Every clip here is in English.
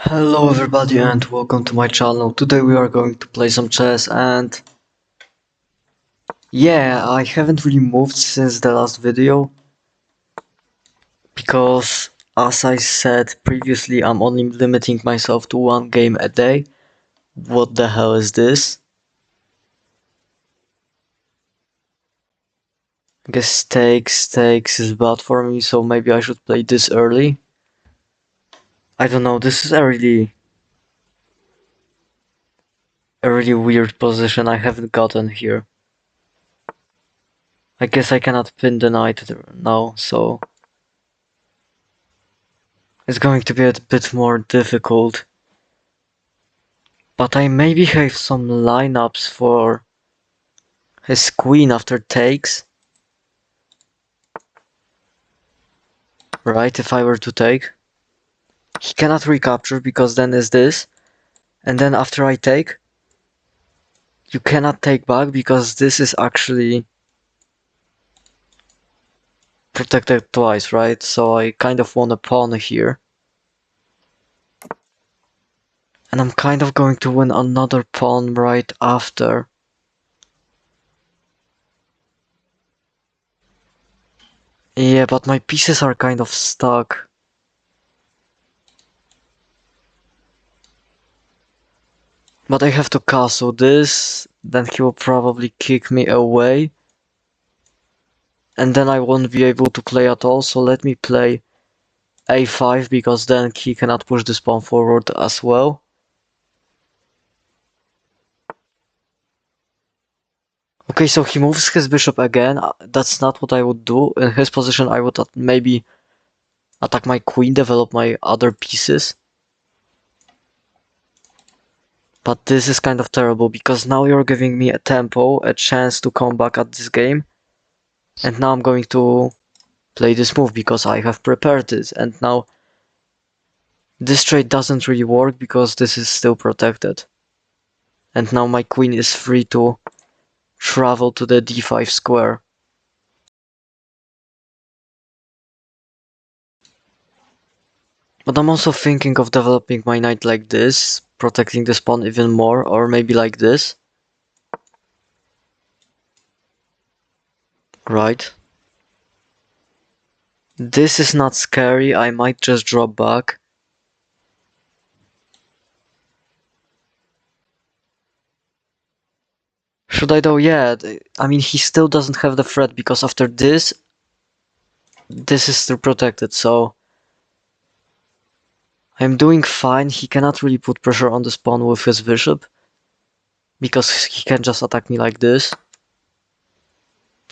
Hello everybody and welcome to my channel. Today we are going to play some chess and yeah, I haven't really moved since the last video because as I said previously, I'm only limiting myself to one game a day. What the hell is this? I guess stakes is bad for me, so maybe I should play this early. I don't know, this is a really weird position I haven't gotten here. I guess I cannot pin the knight now, so it's going to be a bit more difficult. But I maybe have some lineups for his queen after takes. Right, if I were to take. He cannot recapture because then is this. And then after I take, you cannot take back because this is actually protected twice, right? So I kind of want a pawn here. And I'm kind of going to win another pawn right after. Yeah, but my pieces are kind of stuck. But I have to castle this, then he will probably kick me away. And then I won't be able to play at all, so let me play a5 because then he cannot push this pawn forward as well. Okay, so he moves his bishop again. That's not what I would do. In his position, I would maybe attack my queen, develop my other pieces. But this is kind of terrible because now you're giving me a tempo, a chance to come back at this game. And now I'm going to play this move because I have prepared it. And now this trade doesn't really work because this is still protected. And now my queen is free to travel to the d5 square. But I'm also thinking of developing my knight like this, protecting this pawn even more, or maybe like this. Right. This is not scary, I might just drop back. Should I though? Yeah, I mean he still doesn't have the threat because after this, this is still protected, so I'm doing fine. He cannot really put pressure on this pawn with his bishop because he can just attack me like this.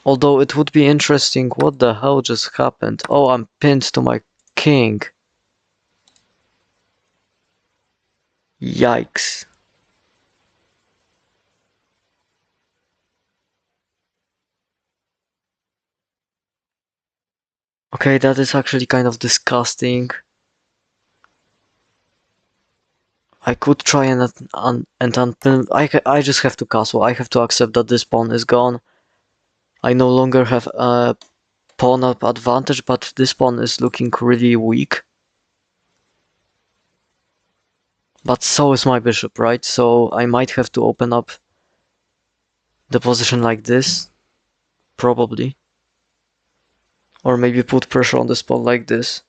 Although it would be interesting, what the hell just happened? Oh, I'm pinned to my king. Yikes. Okay, that is actually kind of disgusting. I could try and unpin. I just have to castle. I have to accept that this pawn is gone. I no longer have a pawn up advantage, but this pawn is looking really weak. But so is my bishop, right? So I might have to open up the position like this. Probably. Or maybe put pressure on this pawn like this.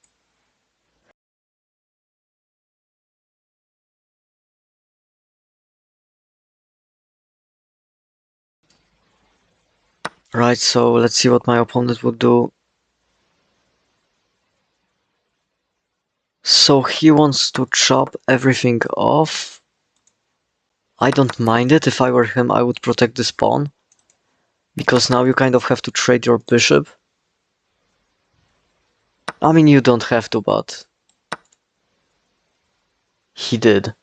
Right, so let's see what my opponent would do. So he wants to chop everything off. I don't mind it. If I were him, I would protect this pawn. Because now you kind of have to trade your bishop. I mean, you don't have to, but he did.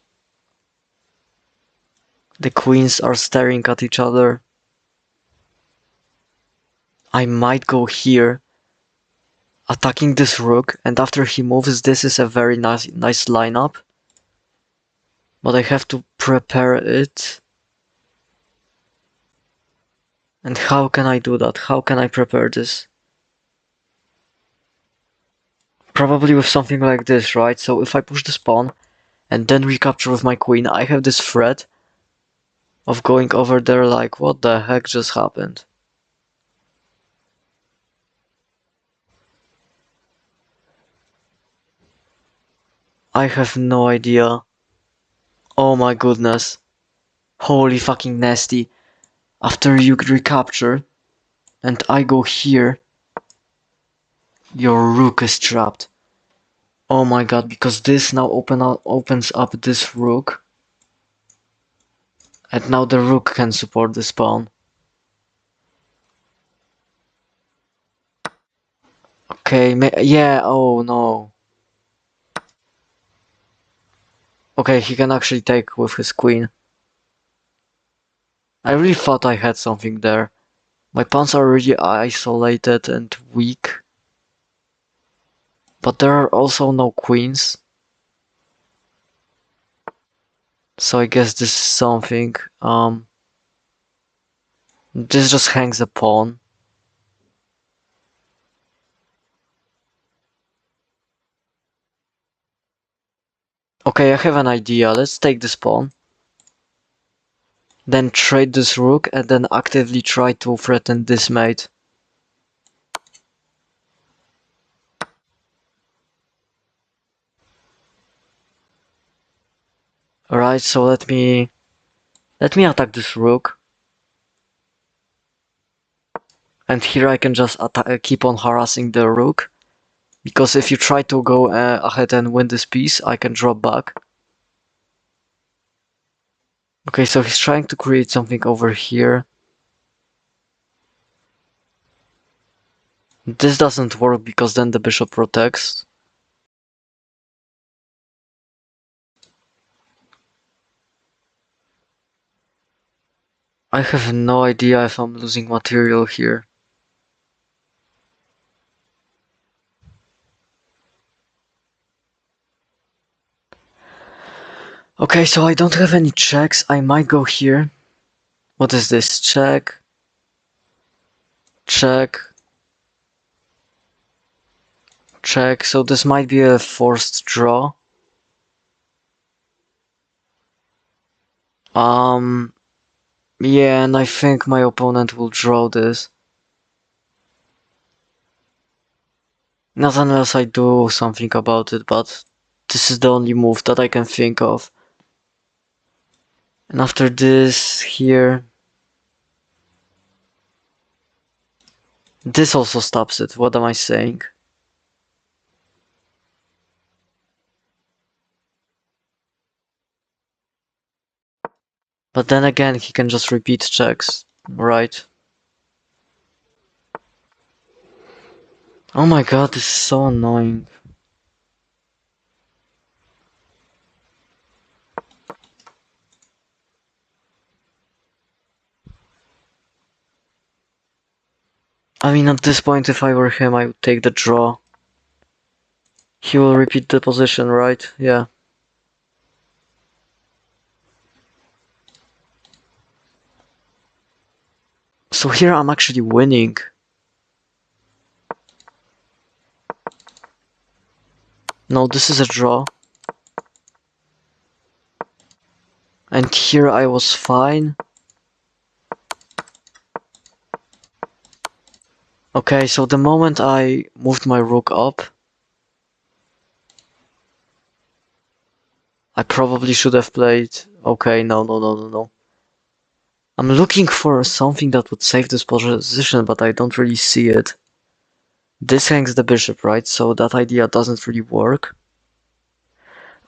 The queens are staring at each other. I might go here, attacking this rook, and after he moves, this is a very nice lineup. But I have to prepare it. And how can I do that? How can I prepare this? Probably with something like this, right? So if I push this pawn, and then recapture with my queen, I have this threat of going over there like, what the heck just happened? I have no idea. Oh my goodness. Holy fucking nasty. After you recapture, and I go here, your rook is trapped. Oh my god, because this now opens up this rook, and now the rook can support this pawn. Okay, yeah, oh no. Okay, he can actually take with his queen. I really thought I had something there. My pawns are really isolated and weak. But there are also no queens. So I guess this is something. This just hangs a pawn. Okay, I have an idea. Let's take this pawn. Then trade this rook and then actively try to threaten this mate. Alright, so let me attack this rook. And here I can just keep on harassing the rook. Because if you try to go ahead and win this piece, I can drop back. Okay, so he's trying to create something over here. This doesn't work because then the bishop protects. I have no idea if I'm losing material here. Okay, so I don't have any checks. I might go here. What is this? Check. Check. Check. So this might be a forced draw. Yeah, and I think my opponent will draw this. Not unless I do something about it, but this is the only move that I can think of. And after this, here... This also stops it. What am I saying? But then again, he can just repeat checks, right? Oh my god, this is so annoying. I mean, at this point, if I were him, I would take the draw. He will repeat the position, right? Yeah. So here I'm actually winning. No, this is a draw. And here I was fine. Okay, so the moment I moved my rook up, I probably should have played... Okay, no. I'm looking for something that would save this position, but I don't really see it. This hangs the bishop, right? So that idea doesn't really work.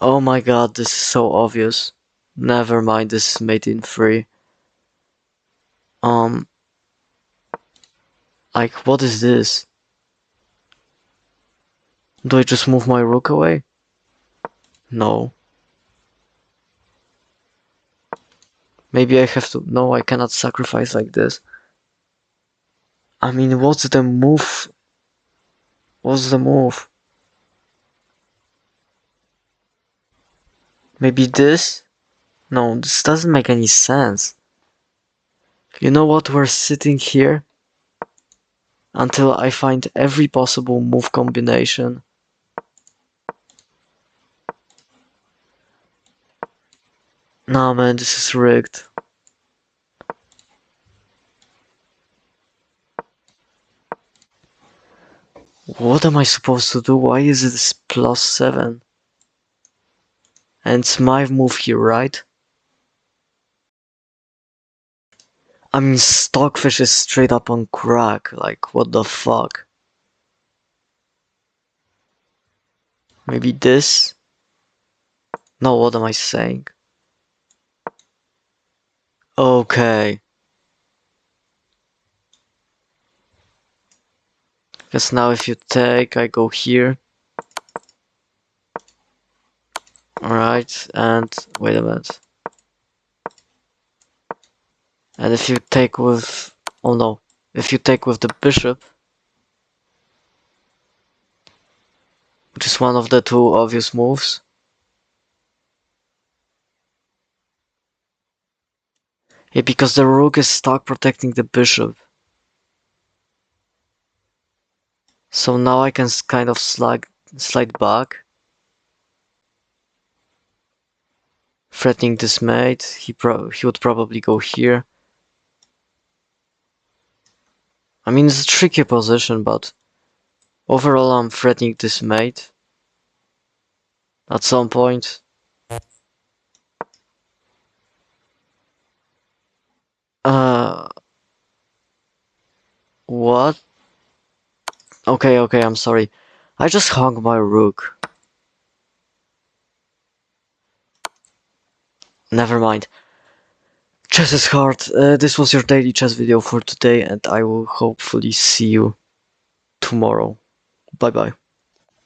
Oh my god, this is so obvious. Never mind, this is mate in 3. Like, what is this? Do I just move my rook away? No. Maybe I have to... No, I cannot sacrifice like this. I mean, what's the move? What's the move? Maybe this? No, this doesn't make any sense. You know what? We're sitting here until I find every possible move combination. Nah, man, this is rigged. What am I supposed to do? Why is it +7? And it's my move here, right? I mean, Stockfish is straight up on crack. Like, what the fuck? Maybe this? No, what am I saying? Okay. Because now if you take, I go here. Alright, and wait a minute. And if you take with... Oh no. If you take with the bishop, which is one of the two obvious moves. Yeah, because the rook is stuck protecting the bishop. So now I can kind of slide back. Threatening this mate. He would probably go here. I mean, it's a tricky position, but overall I'm threatening this mate. At some point. What? Okay, I'm sorry. I just hung my rook. Never mind. Chess is hard. This was your daily chess video for today, and I will hopefully see you tomorrow. Bye bye.